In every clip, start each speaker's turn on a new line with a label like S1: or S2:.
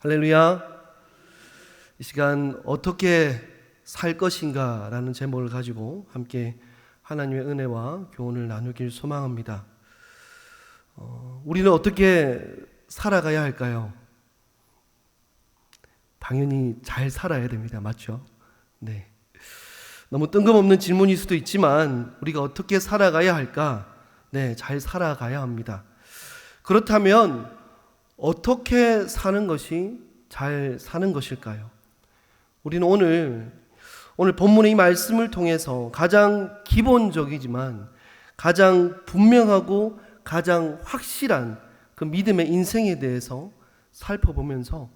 S1: 할렐루야. 이 시간 어떻게 살 것인가 라는 제목을 가지고 함께 하나님의 은혜와 교훈을 나누길 소망합니다. 우리는 어떻게 살아가야 할까요? 당연히 잘 살아야 됩니다. 맞죠? 네. 너무 뜬금없는 질문일 수도 있지만 우리가 어떻게 살아가야 할까? 네, 잘 살아가야 합니다. 그렇다면 어떻게 사는 것이 잘 사는 것일까요? 우리는 오늘 본문의 이 말씀을 통해서 가장 기본적이지만 가장 분명하고 가장 확실한 그 믿음의 인생에 대해서 살펴보면서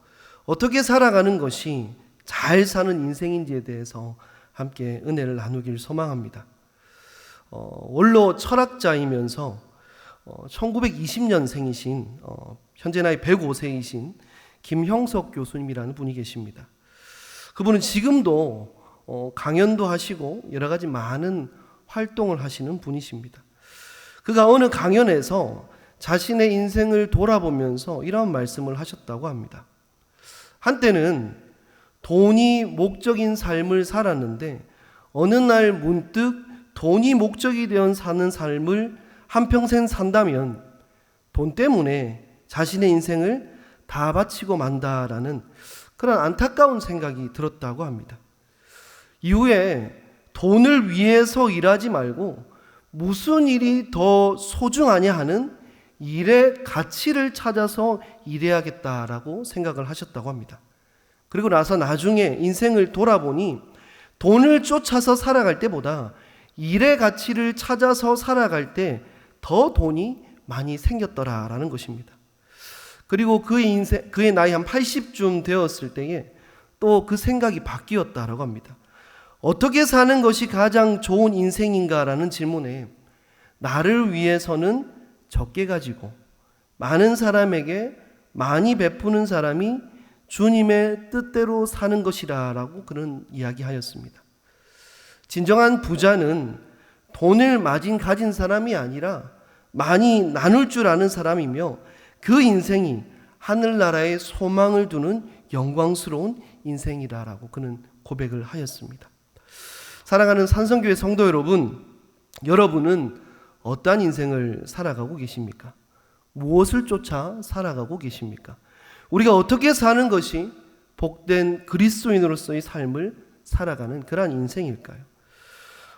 S1: 어떻게 살아가는 것이 잘 사는 인생인지에 대해서 함께 은혜를 나누길 소망합니다. 원로 철학자이면서 1920년생이신 현재 나이 105세이신 김형석 교수님이라는 분이 계십니다. 그분은 지금도 강연도 하시고 여러 가지 많은 활동을 하시는 분이십니다. 그가 어느 강연에서 자신의 인생을 돌아보면서 이런 말씀을 하셨다고 합니다. 한때는 돈이 목적인 삶을 살았는데 어느 날 문득 돈이 목적이 되어 사는 삶을 한평생 산다면 돈 때문에 자신의 인생을 다 바치고 만다라는 그런 안타까운 생각이 들었다고 합니다. 이후에 돈을 위해서 일하지 말고 무슨 일이 더 소중하냐 하는 일의 가치를 찾아서 일해야겠다라고 생각을 하셨다고 합니다. 그리고 나서 나중에 인생을 돌아보니 돈을 쫓아서 살아갈 때보다 일의 가치를 찾아서 살아갈 때 더 돈이 많이 생겼더라라는 것입니다. 그리고 그의 나이 한 80쯤 되었을 때에 또 그 생각이 바뀌었다라고 합니다. 어떻게 사는 것이 가장 좋은 인생인가라는 질문에 나를 위해서는 적게 가지고 많은 사람에게 많이 베푸는 사람이 주님의 뜻대로 사는 것이라고 그런 이야기하였습니다. 진정한 부자는 돈을 마진 가진 사람이 아니라 많이 나눌 줄 아는 사람이며 그 인생이 하늘나라에 소망을 두는 영광스러운 인생이라고 그는 고백을 하였습니다. 사랑하는 산성교회 성도 여러분, 여러분은 어떠한 인생을 살아가고 계십니까? 무엇을 쫓아 살아가고 계십니까? 우리가 어떻게 사는 것이 복된 그리스도인으로서의 삶을 살아가는 그러한 인생일까요?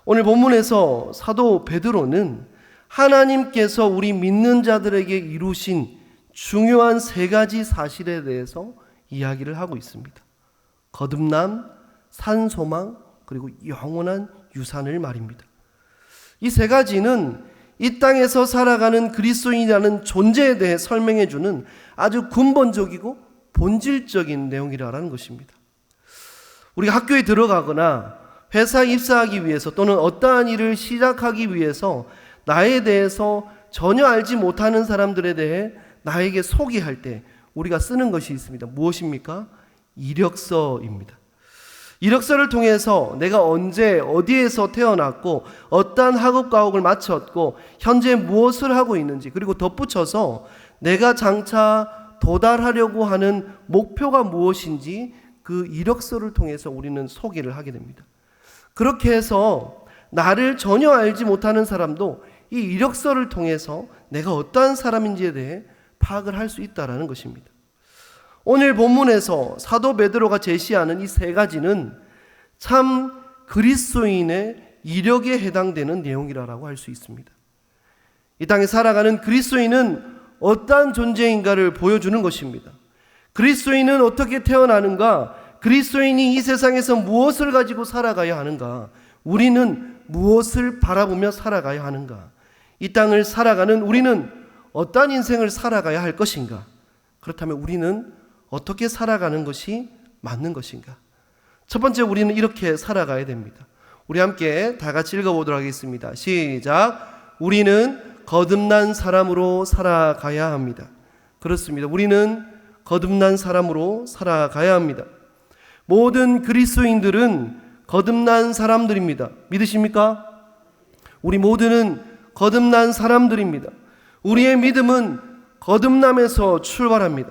S1: 오늘 본문에서 사도 베드로는 하나님께서 우리 믿는 자들에게 이루신 중요한 세 가지 사실에 대해서 이야기를 하고 있습니다. 거듭남, 산소망, 그리고 영원한 유산을 말입니다. 이 세 가지는 이 땅에서 살아가는 그리스도인이라는 존재에 대해 설명해 주는 아주 근본적이고 본질적인 내용이라는 것입니다. 우리가 학교에 들어가거나 회사에 입사하기 위해서 또는 어떠한 일을 시작하기 위해서 나에 대해서 전혀 알지 못하는 사람들에 대해 나에게 소개할 때 우리가 쓰는 것이 있습니다. 무엇입니까? 이력서입니다. 이력서를 통해서 내가 언제 어디에서 태어났고 어떠한 학업 과목을 마쳤고 현재 무엇을 하고 있는지, 그리고 덧붙여서 내가 장차 도달하려고 하는 목표가 무엇인지 그 이력서를 통해서 우리는 소개를 하게 됩니다. 그렇게 해서 나를 전혀 알지 못하는 사람도 이 이력서를 통해서 내가 어떠한 사람인지에 대해 파악을 할 수 있다는 것입니다. 오늘 본문에서 사도 베드로가 제시하는 이 세 가지는 참 그리스도인의 이력에 해당되는 내용이라고 할 수 있습니다. 이 땅에 살아가는 그리스도인은 어떠한 존재인가를 보여주는 것입니다. 그리스도인은 어떻게 태어나는가? 그리스도인이 이 세상에서 무엇을 가지고 살아가야 하는가? 우리는 무엇을 바라보며 살아가야 하는가? 이 땅을 살아가는 우리는 어떠한 인생을 살아가야 할 것인가? 그렇다면 우리는 어떻게 살아가는 것이 맞는 것인가? 첫 번째, 우리는 이렇게 살아가야 됩니다. 우리 함께 다 같이 읽어보도록 하겠습니다. 시작. 우리는 거듭난 사람으로 살아가야 합니다. 그렇습니다. 우리는 거듭난 사람으로 살아가야 합니다. 모든 그리스도인들은 거듭난 사람들입니다. 믿으십니까? 우리 모두는 거듭난 사람들입니다. 우리의 믿음은 거듭남에서 출발합니다.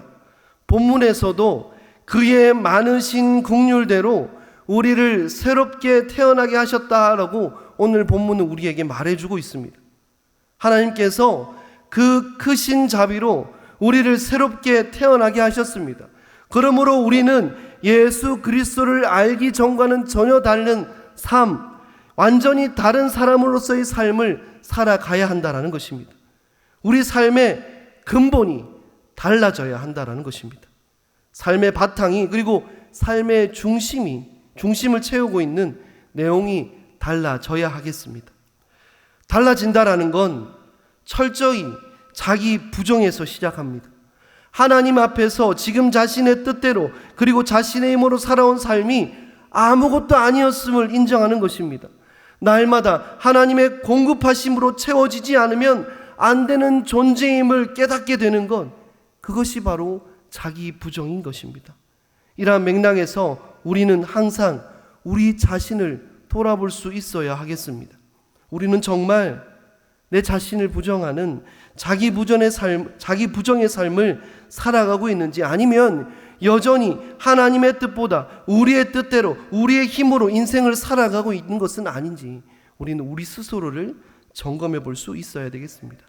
S1: 본문에서도 그의 많으신 긍휼대로 우리를 새롭게 태어나게 하셨다라고 오늘 본문은 우리에게 말해주고 있습니다. 하나님께서 그 크신 자비로 우리를 새롭게 태어나게 하셨습니다. 그러므로 우리는 예수 그리스도를 알기 전과는 전혀 다른 삶, 완전히 다른 사람으로서의 삶을 살아가야 한다는 것입니다. 우리 삶의 근본이 달라져야 한다는 것입니다. 삶의 바탕이, 그리고 삶의 중심을 채우고 있는 내용이 달라져야 하겠습니다. 달라진다라는 건 철저히 자기 부정에서 시작합니다. 하나님 앞에서 지금 자신의 뜻대로 그리고 자신의 힘으로 살아온 삶이 아무것도 아니었음을 인정하는 것입니다. 날마다 하나님의 공급하심으로 채워지지 않으면 안 되는 존재임을 깨닫게 되는 것, 그것이 바로 자기 부정인 것입니다. 이러한 맥락에서 우리는 항상 우리 자신을 돌아볼 수 있어야 하겠습니다. 우리는 정말 내 자신을 부정하는 자기 부정의 삶을 살아가고 있는지, 아니면 여전히 하나님의 뜻보다 우리의 뜻대로 우리의 힘으로 인생을 살아가고 있는 것은 아닌지 우리는 우리 스스로를 점검해 볼 수 있어야 되겠습니다.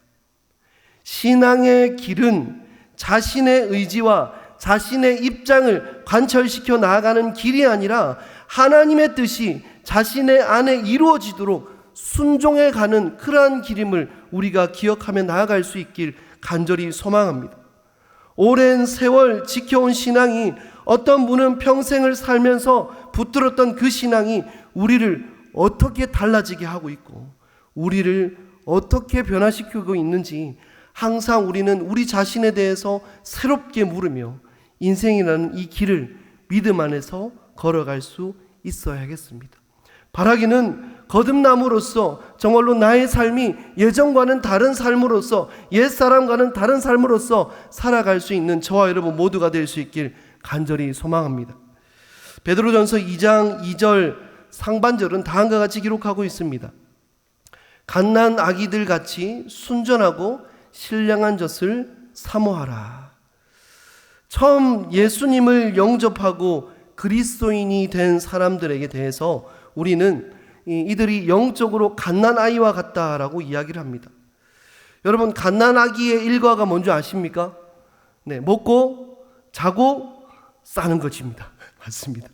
S1: 신앙의 길은 자신의 의지와 자신의 입장을 관철시켜 나아가는 길이 아니라 하나님의 뜻이 자신의 안에 이루어지도록 순종해 가는 그러한 길임을 우리가 기억하며 나아갈 수 있길 간절히 소망합니다. 오랜 세월 지켜온 신앙이, 어떤 분은 평생을 살면서 붙들었던 그 신앙이 우리를 어떻게 달라지게 하고 있고 우리를 어떻게 변화시키고 있는지 항상 우리는 우리 자신에 대해서 새롭게 물으며 인생이라는 이 길을 믿음 안에서 걸어갈 수 있어야겠습니다. 바라기는 거듭남으로써 정말로 나의 삶이 예전과는 다른 삶으로서, 옛사람과는 다른 삶으로서 살아갈 수 있는 저와 여러분 모두가 될 수 있길 간절히 소망합니다. 베드로전서 2장 2절 상반절은 다음과 같이 기록하고 있습니다. 갓난 아기들 같이 순전하고 신령한 젖을 사모하라. 처음 예수님을 영접하고 그리스도인이 된 사람들에게 대해서 우리는 이들이 영적으로 갓난아이와 같다라고 이야기를 합니다. 여러분, 갓난아기의 일과가 뭔지 아십니까? 네, 먹고 자고 싸는 것입니다. 맞습니다.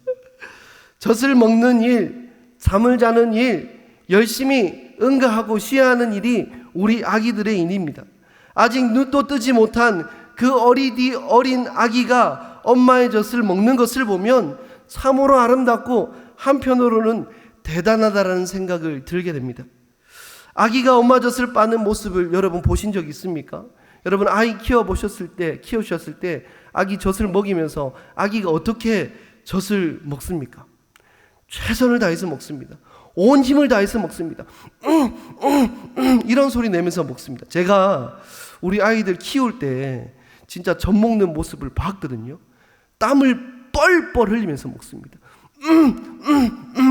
S1: 젖을 먹는 일, 잠을 자는 일, 열심히 응가하고 쉬어야 하는 일이 우리 아기들의 일입니다. 아직 눈도 뜨지 못한 그 어린 아기가 엄마의 젖을 먹는 것을 보면 참으로 아름답고 한편으로는 대단하다라는 생각을 들게 됩니다. 아기가 엄마 젖을 빠는 모습을 여러분 보신 적 있습니까? 여러분 아이 키우셨을 때 아기 젖을 먹이면서 아기가 어떻게 젖을 먹습니까? 최선을 다해서 먹습니다. 온 힘을 다해서 먹습니다. 이런 소리 내면서 먹습니다. 제가 우리 아이들 키울 때 진짜 젖 먹는 모습을 봤거든요. 땀을 뻘뻘 흘리면서 먹습니다.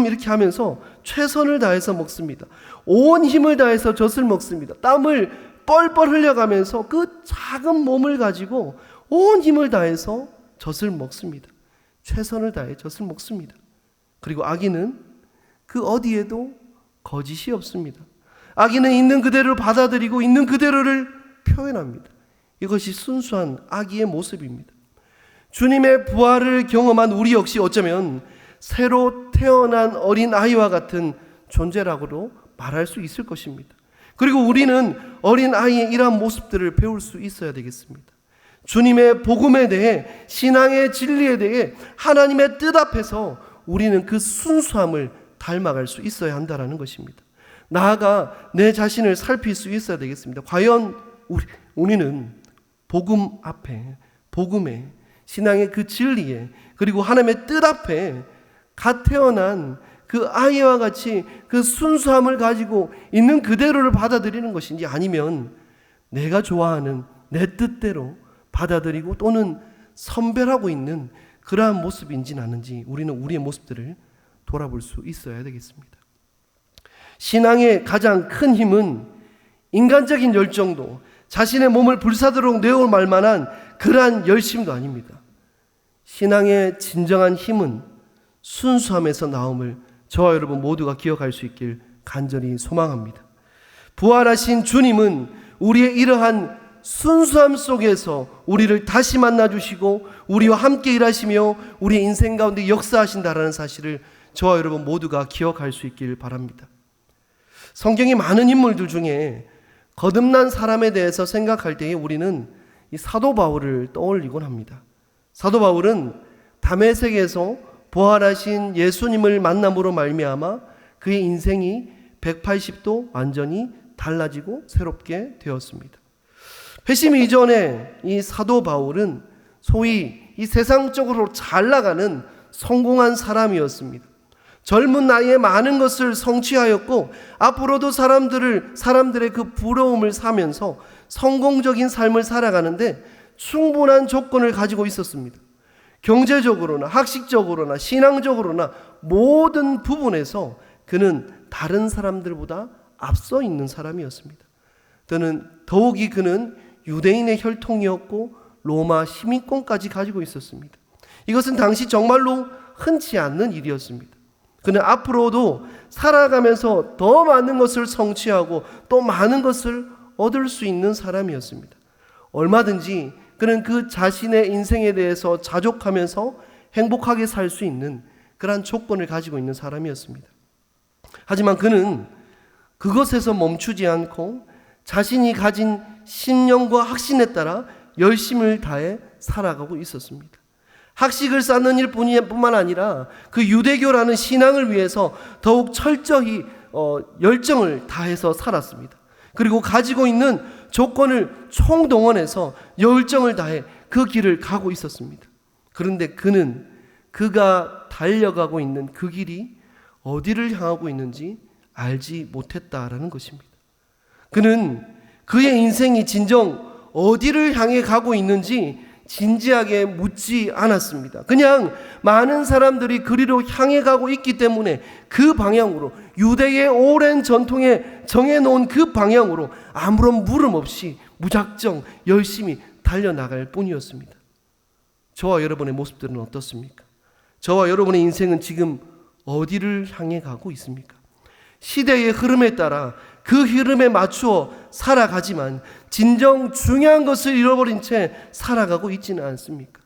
S1: 이렇게 하면서 최선을 다해서 먹습니다. 온 힘을 다해서 젖을 먹습니다. 땀을 뻘뻘 흘려가면서 그 작은 몸을 가지고 온 힘을 다해서 젖을 먹습니다. 최선을 다해 젖을 먹습니다. 그리고 아기는 그 어디에도 거짓이 없습니다. 아기는 있는 그대로를 받아들이고 있는 그대로를 표현합니다. 이것이 순수한 아기의 모습입니다. 주님의 부활을 경험한 우리 역시 어쩌면 새로 태어난 어린 아이와 같은 존재라고도 말할 수 있을 것입니다. 그리고 우리는 어린 아이의 이러한 모습들을 배울 수 있어야 되겠습니다. 주님의 복음에 대해, 신앙의 진리에 대해 하나님의 뜻 앞에서 우리는 그 순수함을 닮아갈 수 있어야 한다는 것입니다. 나아가 내 자신을 살필 수 있어야 되겠습니다. 과연 우리는 복음 앞에, 복음에, 신앙의 그 진리에, 그리고 하나님의 뜻 앞에 갓 태어난 그 아이와 같이 그 순수함을 가지고 있는 그대로를 받아들이는 것인지, 아니면 내가 좋아하는 내 뜻대로 받아들이고 또는 선별하고 있는 그러한 모습인지 아닌지 우리는 우리의 모습들을 돌아볼 수 있어야 되겠습니다. 신앙의 가장 큰 힘은 인간적인 열정도, 자신의 몸을 불사르도록 내어올 만한 그러한 열심도 아닙니다. 신앙의 진정한 힘은 순수함에서 나옴을 저와 여러분 모두가 기억할 수 있길 간절히 소망합니다. 부활하신 주님은 우리의 이러한 순수함 속에서 우리를 다시 만나주시고 우리와 함께 일하시며 우리의 인생 가운데 역사하신다라는 사실을 저와 여러분 모두가 기억할 수 있길 바랍니다. 성경의 많은 인물들 중에 거듭난 사람에 대해서 생각할 때에 우리는 이 사도 바울을 떠올리곤 합니다. 사도 바울은 다메섹에서 부활하신 예수님을 만남으로 말미암아 그의 인생이 180도 완전히 달라지고 새롭게 되었습니다. 회심 이전에 이 사도 바울은 소위 이 세상적으로 잘 나가는 성공한 사람이었습니다. 젊은 나이에 많은 것을 성취하였고 앞으로도 사람들의 그 부러움을 사면서 성공적인 삶을 살아가는데 충분한 조건을 가지고 있었습니다. 경제적으로나 학식적으로나 신앙적으로나 모든 부분에서 그는 다른 사람들보다 앞서 있는 사람이었습니다. 더욱이 그는 유대인의 혈통이었고 로마 시민권까지 가지고 있었습니다. 이것은 당시 정말로 흔치 않는 일이었습니다. 그는 앞으로도 살아가면서 더 많은 것을 성취하고 또 많은 것을 얻을 수 있는 사람이었습니다. 얼마든지 그는 그 자신의 인생에 대해서 자족하면서 행복하게 살 수 있는 그러한 조건을 가지고 있는 사람이었습니다. 하지만 그는 그것에서 멈추지 않고 자신이 가진 신념과 확신에 따라 열심을 다해 살아가고 있었습니다. 학식을 쌓는 일뿐만 아니라 그 유대교라는 신앙을 위해서 더욱 철저히 열정을 다해서 살았습니다. 그리고 가지고 있는 조건을 총동원해서 열정을 다해 그 길을 가고 있었습니다. 그런데 그는 그가 달려가고 있는 그 길이 어디를 향하고 있는지 알지 못했다라는 것입니다. 그는 그의 인생이 진정 어디를 향해 가고 있는지 진지하게 묻지 않았습니다. 그냥 많은 사람들이 그리로 향해 가고 있기 때문에 그 방향으로, 유대의 오랜 전통에 정해놓은 그 방향으로 아무런 물음 없이 무작정 열심히 달려나갈 뿐이었습니다. 저와 여러분의 모습들은 어떻습니까? 저와 여러분의 인생은 지금 어디를 향해 가고 있습니까? 시대의 흐름에 따라 그 흐름에 맞추어 살아가지만 진정 중요한 것을 잃어버린 채 살아가고 있지는 않습니까?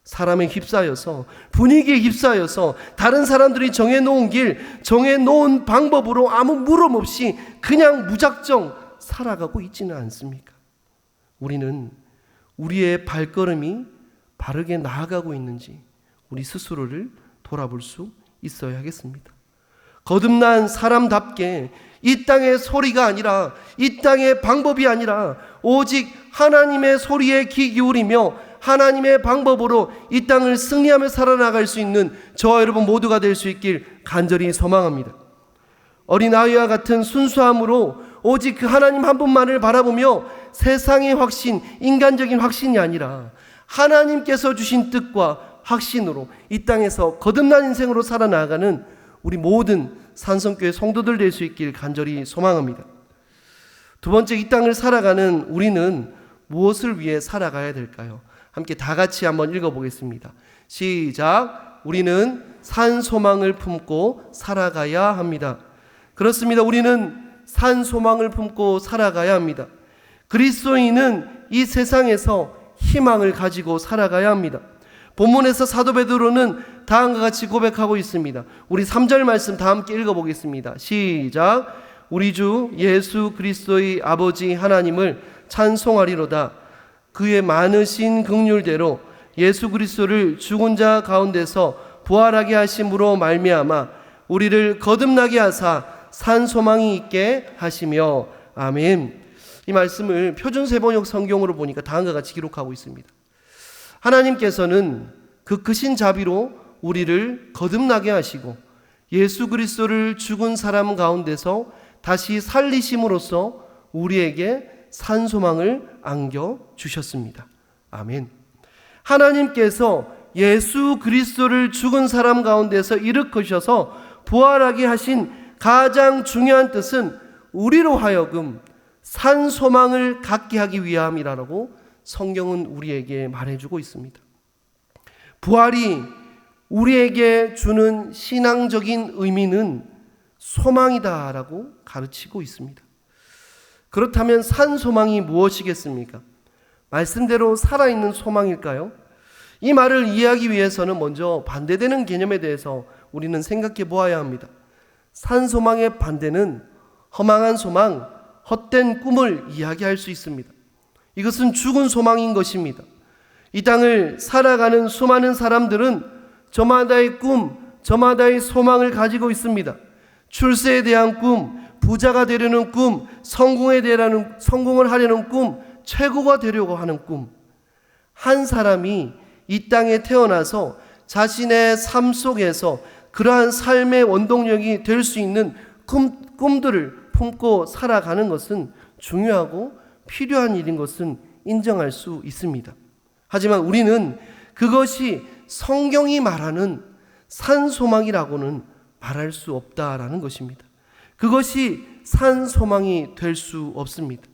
S1: 사람에 휩싸여서, 분위기에 휩싸여서 다른 사람들이 정해놓은 길, 정해놓은 방법으로 아무 물음 없이 그냥 무작정 살아가고 있지는 않습니까? 우리는 우리의 발걸음이 바르게 나아가고 있는지 우리 스스로를 돌아볼 수 있어야 하겠습니다. 거듭난 사람답게 이 땅의 소리가 아니라, 이 땅의 방법이 아니라 오직 하나님의 소리에 귀 기울이며 하나님의 방법으로 이 땅을 승리하며 살아나갈 수 있는 저와 여러분 모두가 될 수 있길 간절히 소망합니다. 어린아이와 같은 순수함으로 오직 그 하나님 한 분만을 바라보며 세상의 확신, 인간적인 확신이 아니라 하나님께서 주신 뜻과 확신으로 이 땅에서 거듭난 인생으로 살아나가는 우리 모든 산성교회 성도들 될 수 있길 간절히 소망합니다. 두 번째, 이 땅을 살아가는 우리는 무엇을 위해 살아가야 될까요? 함께 다 같이 한번 읽어보겠습니다. 시작. 우리는 산 소망을 품고 살아가야 합니다. 그렇습니다. 우리는 산 소망을 품고 살아가야 합니다. 그리스도인은 이 세상에서 희망을 가지고 살아가야 합니다. 본문에서 사도 베드로는 다음과 같이 고백하고 있습니다. 우리 3절 말씀 다 함께 읽어보겠습니다. 시작. 우리 주 예수 그리스도의 아버지 하나님을 찬송하리로다. 그의 많으신 긍휼대로 예수 그리스도를 죽은 자 가운데서 부활하게 하심으로 말미암아 우리를 거듭나게 하사 산 소망이 있게 하시며. 아멘. 이 말씀을 표준세번역 성경으로 보니까 다음과 같이 기록하고 있습니다. 하나님께서는 그 크신 자비로 우리를 거듭나게 하시고 예수 그리스도를 죽은 사람 가운데서 다시 살리심으로써 우리에게 산 소망을 안겨주셨습니다. 아멘. 하나님께서 예수 그리스도를 죽은 사람 가운데서 일으키셔서 부활하게 하신 가장 중요한 뜻은 우리로 하여금 산 소망을 갖게 하기 위함이라고 성경은 우리에게 말해주고 있습니다. 부활이 우리에게 주는 신앙적인 의미는 소망이다라고 가르치고 있습니다. 그렇다면 산 소망이 무엇이겠습니까? 말씀대로 살아있는 소망일까요? 이 말을 이해하기 위해서는 먼저 반대되는 개념에 대해서 우리는 생각해 보아야 합니다. 산 소망의 반대는 허망한 소망, 헛된 꿈을 이야기할 수 있습니다. 이것은 죽은 소망인 것입니다. 이 땅을 살아가는 수많은 사람들은 저마다의 꿈, 저마다의 소망을 가지고 있습니다. 출세에 대한 꿈, 부자가 되려는 꿈, 성공을 하려는 꿈, 최고가 되려고 하는 꿈. 한 사람이 이 땅에 태어나서 자신의 삶 속에서 그러한 삶의 원동력이 될 수 있는 꿈들을 품고 살아가는 것은 중요하고 필요한 일인 것은 인정할 수 있습니다. 하지만 우리는 그것이 성경이 말하는 산소망이라고는 말할 수 없다라는 것입니다. 그것이 산소망이 될 수 없습니다.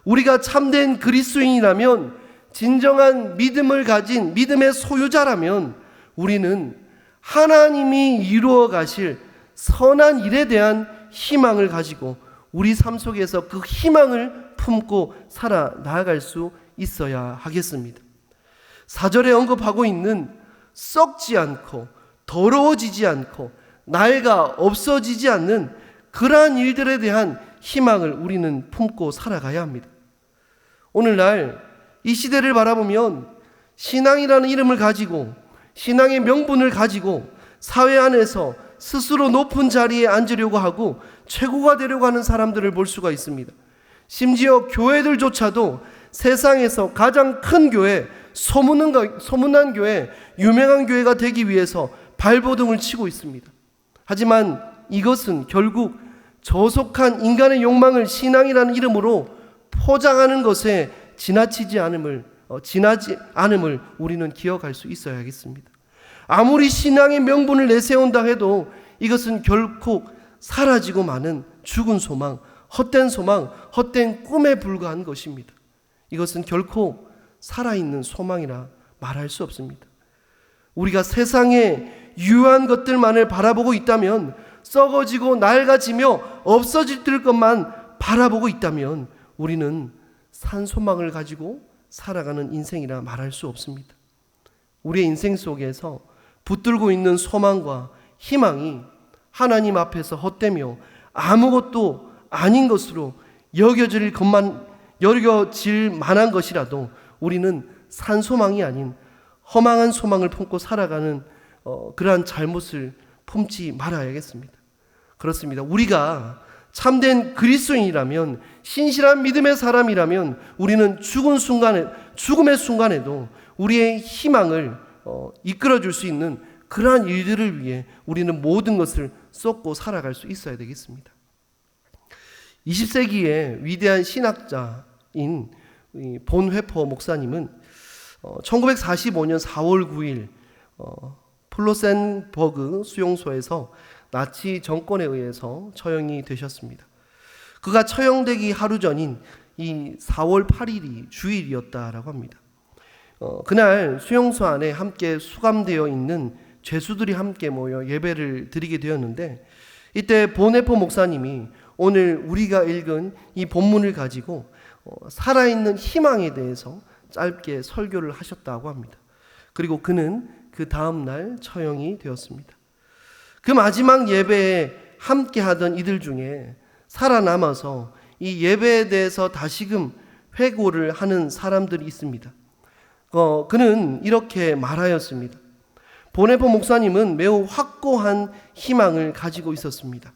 S1: 우리가 참된 그리스도인이라면, 진정한 믿음을 가진 믿음의 소유자라면 우리는 하나님이 이루어 가실 선한 일에 대한 희망을 가지고 우리 삶 속에서 그 희망을 품고 살아나갈 수 있어야 하겠습니다. 4절에 언급하고 있는 썩지 않고 더러워지지 않고 낡아 없어지지 않는 그러한 일들에 대한 희망을 우리는 품고 살아가야 합니다. 오늘날 이 시대를 바라보면 신앙이라는 이름을 가지고 신앙의 명분을 가지고 사회 안에서 스스로 높은 자리에 앉으려고 하고 최고가 되려고 하는 사람들을 볼 수가 있습니다. 심지어 교회들조차도 세상에서 가장 큰 교회, 소문난 교회, 유명한 교회가 되기 위해서 발버둥을 치고 있습니다. 하지만 이것은 결국 저속한 인간의 욕망을 신앙이라는 이름으로 포장하는 것에 지나지 않음을 우리는 기억할 수 있어야겠습니다. 아무리 신앙의 명분을 내세운다 해도 이것은 결코 사라지고 마는 죽은 소망, 헛된 꿈에 불과한 것입니다. 이것은 결코 살아있는 소망이라 말할 수 없습니다. 우리가 세상의 유한 것들만을 바라보고 있다면, 썩어지고 낡아지며 없어질 것만 바라보고 있다면 우리는 산소망을 가지고 살아가는 인생이라 말할 수 없습니다. 우리의 인생 속에서 붙들고 있는 소망과 희망이 하나님 앞에서 헛되며 아무것도 아닌 것으로 여겨질 만한 것이라도 우리는 산소망이 아닌 허망한 소망을 품고 살아가는 그러한 잘못을 품지 말아야겠습니다. 그렇습니다. 우리가 참된 그리스도인이라면, 신실한 믿음의 사람이라면 우리는 죽음의 순간에도 우리의 희망을 이끌어줄 수 있는 그러한 일들을 위해 우리는 모든 것을 쏟고 살아갈 수 있어야 되겠습니다. 20세기의 위대한 신학자인 본회퍼 목사님은 1945년 4월 9일 플로센버그 수용소에서 나치 정권에 의해서 처형이 되셨습니다. 그가 처형되기 하루 전인 이 4월 8일이 주일이었다라고 합니다. 그날 수용소 안에 함께 수감되어 있는 죄수들이 함께 모여 예배를 드리게 되었는데, 이때 본회퍼 목사님이 오늘 우리가 읽은 이 본문을 가지고 살아있는 희망에 대해서 짧게 설교를 하셨다고 합니다. 그리고 그는 그 다음 날 처형이 되었습니다. 그 마지막 예배에 함께 하던 이들 중에 살아남아서 이 예배에 대해서 다시금 회고를 하는 사람들이 있습니다. 그는 이렇게 말하였습니다. 본회퍼 목사님은 매우 확고한 희망을 가지고 있었습니다.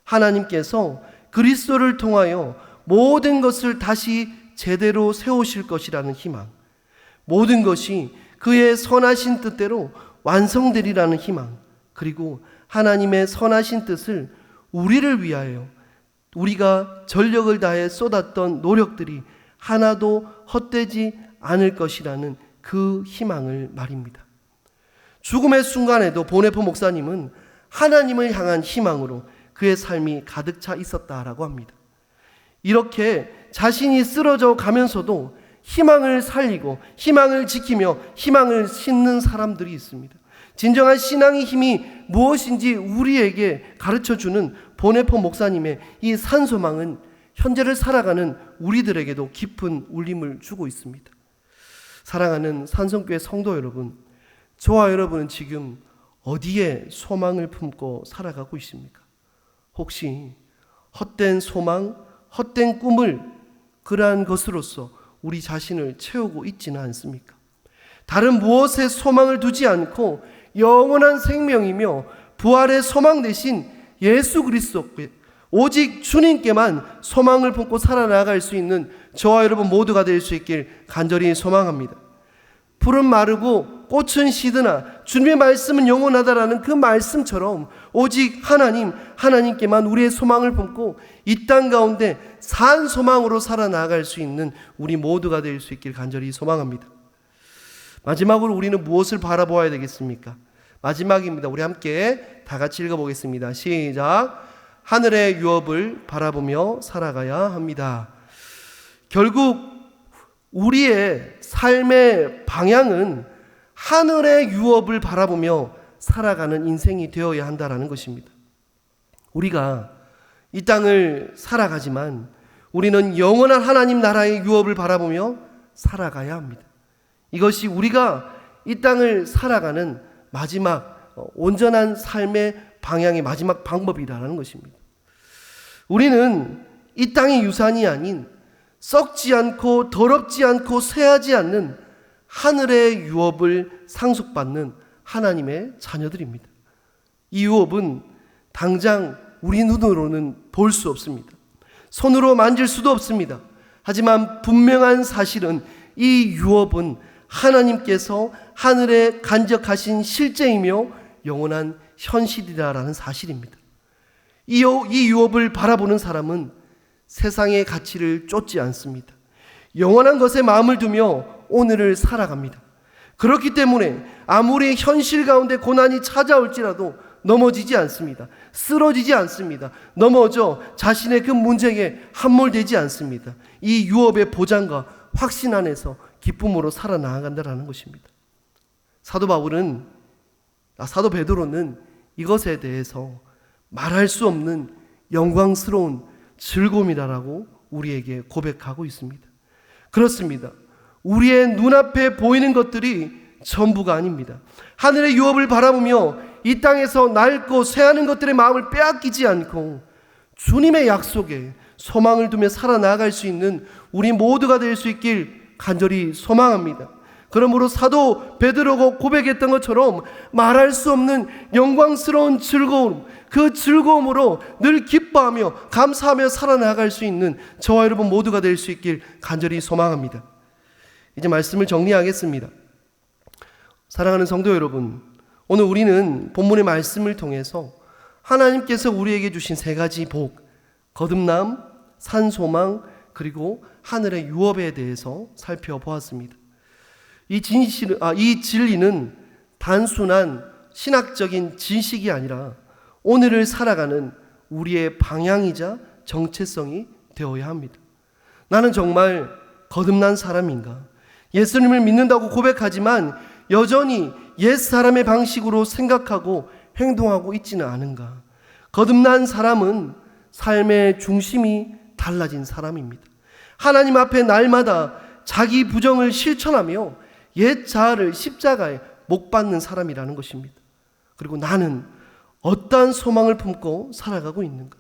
S1: 하나님께서 그리스도를 통하여 모든 것을 다시 제대로 세우실 것이라는 희망, 모든 것이 그의 선하신 뜻대로 완성되리라는 희망, 그리고 하나님의 선하신 뜻을 우리를 위하여 우리가 전력을 다해 쏟았던 노력들이 하나도 헛되지 않을 것이라는 그 희망을 말입니다. 죽음의 순간에도 본회퍼 목사님은 하나님을 향한 희망으로 그의 삶이 가득 차 있었다라고 합니다. 이렇게 자신이 쓰러져 가면서도 희망을 살리고 희망을 지키며 희망을 싣는 사람들이 있습니다. 진정한 신앙의 힘이 무엇인지 우리에게 가르쳐주는 보네포 목사님의 이 산소망은 현재를 살아가는 우리들에게도 깊은 울림을 주고 있습니다. 사랑하는 산성교회 성도 여러분, 저와 여러분은 지금 어디에 소망을 품고 살아가고 있습니까? 혹시 헛된 소망, 헛된 꿈을 그러한 것으로서 우리 자신을 채우고 있지는 않습니까? 다른 무엇에 소망을 두지 않고 영원한 생명이며 부활의 소망 대신 예수 그리스도께 오직 주님께만 소망을 품고 살아나갈 수 있는 저와 여러분 모두가 될 수 있길 간절히 소망합니다. 풀은 마르고 꽃은 시드나 주님의 말씀은 영원하다라는 그 말씀처럼 오직 하나님께만 우리의 소망을 품고 이 땅 가운데 산 소망으로 살아나갈 수 있는 우리 모두가 될 수 있길 간절히 소망합니다. 마지막으로 우리는 무엇을 바라보아야 되겠습니까? 마지막입니다. 우리 함께 다 같이 읽어보겠습니다. 시작. 하늘의 유업을 바라보며 살아가야 합니다. 결국 우리의 삶의 방향은 하늘의 유업을 바라보며 살아가는 인생이 되어야 한다는 것입니다. 우리가 이 땅을 살아가지만 우리는 영원한 하나님 나라의 유업을 바라보며 살아가야 합니다. 이것이 우리가 이 땅을 살아가는 마지막 온전한 삶의 방향의 마지막 방법이라는 것입니다. 우리는 이 땅의 유산이 아닌 썩지 않고 더럽지 않고 쇠하지 않는 하늘의 유업을 상속받는 하나님의 자녀들입니다. 이 유업은 당장 우리 눈으로는 볼 수 없습니다. 손으로 만질 수도 없습니다. 하지만 분명한 사실은 이 유업은 하나님께서 하늘에 간적하신 실제이며 영원한 현실이라는 사실입니다. 이 유업을 바라보는 사람은 세상의 가치를 쫓지 않습니다. 영원한 것에 마음을 두며 오늘을 살아갑니다. 그렇기 때문에 아무리 현실 가운데 고난이 찾아올지라도 넘어지지 않습니다. 쓰러지지 않습니다. 넘어져 자신의 그 문제에 함몰되지 않습니다. 이 유업의 보장과 확신 안에서 기쁨으로 살아나간다는 것입니다. 사도 베드로는 이것에 대해서 말할 수 없는 영광스러운 즐거움이라고 우리에게 고백하고 있습니다. 그렇습니다. 우리의 눈앞에 보이는 것들이 전부가 아닙니다. 하늘의 유업을 바라보며 이 땅에서 낡고 쇠하는 것들의 마음을 빼앗기지 않고 주님의 약속에 소망을 두며 살아나갈 수 있는 우리 모두가 될 수 있길 간절히 소망합니다. 그러므로 사도 베드로가 고백했던 것처럼 말할 수 없는 영광스러운 즐거움, 그 즐거움으로 늘 기뻐하며 감사하며 살아나갈 수 있는 저와 여러분 모두가 될 수 있길 간절히 소망합니다. 이제 말씀을 정리하겠습니다. 사랑하는 성도 여러분, 오늘 우리는 본문의 말씀을 통해서 하나님께서 우리에게 주신 세 가지 복, 거듭남, 산소망, 그리고 하늘의 유업에 대해서 살펴보았습니다. 이 진리는 단순한 신학적인 지식이 아니라 오늘을 살아가는 우리의 방향이자 정체성이 되어야 합니다. 나는 정말 거듭난 사람인가? 예수님을 믿는다고 고백하지만 여전히 옛사람의 방식으로 생각하고 행동하고 있지는 않은가? 거듭난 사람은 삶의 중심이 달라진 사람입니다. 하나님 앞에 날마다 자기 부정을 실천하며 옛 자아를 십자가에 못 박는 사람이라는 것입니다. 그리고 나는 어떠한 소망을 품고 살아가고 있는가?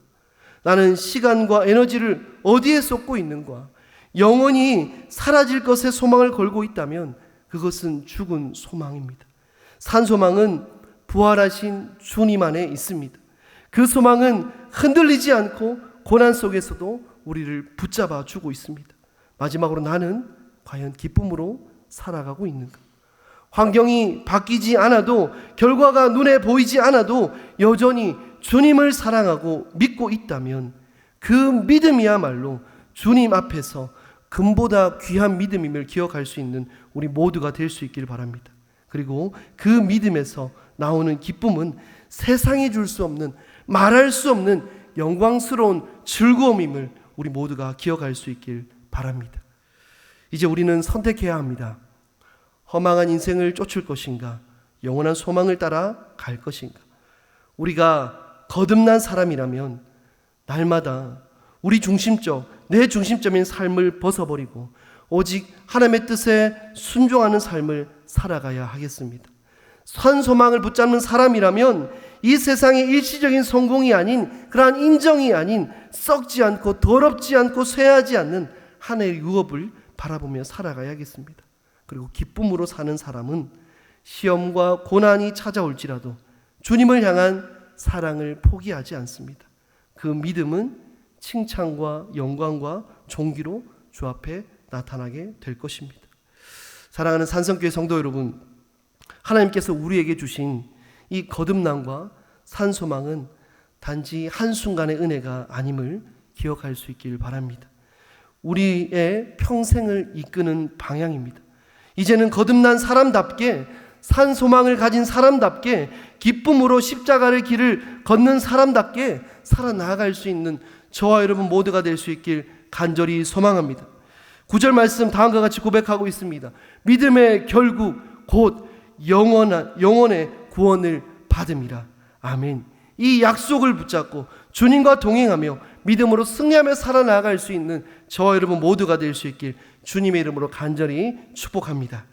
S1: 나는 시간과 에너지를 어디에 쏟고 있는가? 영원히 사라질 것에 소망을 걸고 있다면 그것은 죽은 소망입니다. 산소망은 부활하신 주님 안에 있습니다. 그 소망은 흔들리지 않고 고난 속에서도 우리를 붙잡아 주고 있습니다. 마지막으로 나는 과연 기쁨으로 살아가고 있는가? 환경이 바뀌지 않아도, 결과가 눈에 보이지 않아도 여전히 주님을 사랑하고 믿고 있다면 그 믿음이야말로 주님 앞에서 금보다 귀한 믿음임을 기억할 수 있는 우리 모두가 될 수 있기를 바랍니다. 그리고 그 믿음에서 나오는 기쁨은 세상이 줄 수 없는, 말할 수 없는 영광스러운 즐거움임을 우리 모두가 기억할 수 있길 바랍니다. 이제 우리는 선택해야 합니다. 허망한 인생을 쫓을 것인가, 영원한 소망을 따라 갈 것인가. 우리가 거듭난 사람이라면 날마다 우리 중심적, 내 중심점인 삶을 벗어버리고 오직 하나님의 뜻에 순종하는 삶을 살아가야 하겠습니다. 산 소망을 붙잡는 사람이라면 이 세상의 일시적인 성공이 아닌, 그러한 인정이 아닌, 썩지 않고 더럽지 않고 쇠하지 않는 하나의 유업을 바라보며 살아가야겠습니다. 그리고 기쁨으로 사는 사람은 시험과 고난이 찾아올지라도 주님을 향한 사랑을 포기하지 않습니다. 그 믿음은 칭찬과 영광과 존귀로 주 앞에 나타나게 될 것입니다. 사랑하는 산성교회 성도 여러분, 하나님께서 우리에게 주신 이 거듭남과 산소망은 단지 한순간의 은혜가 아님을 기억할 수 있길 바랍니다. 우리의 평생을 이끄는 방향입니다. 이제는 거듭난 사람답게, 산소망을 가진 사람답게, 기쁨으로 십자가의 길을 걷는 사람답게 살아나갈 수 있는 저와 여러분 모두가 될 수 있길 간절히 소망합니다. 9절 말씀 다음과 같이 고백하고 있습니다. 믿음의 결국 곧 영원의 구원을 받음이라. 아멘. 이 약속을 붙잡고 주님과 동행하며 믿음으로 승리하며 살아나갈 수 있는 저와 여러분 모두가 될 수 있길 주님의 이름으로 간절히 축복합니다.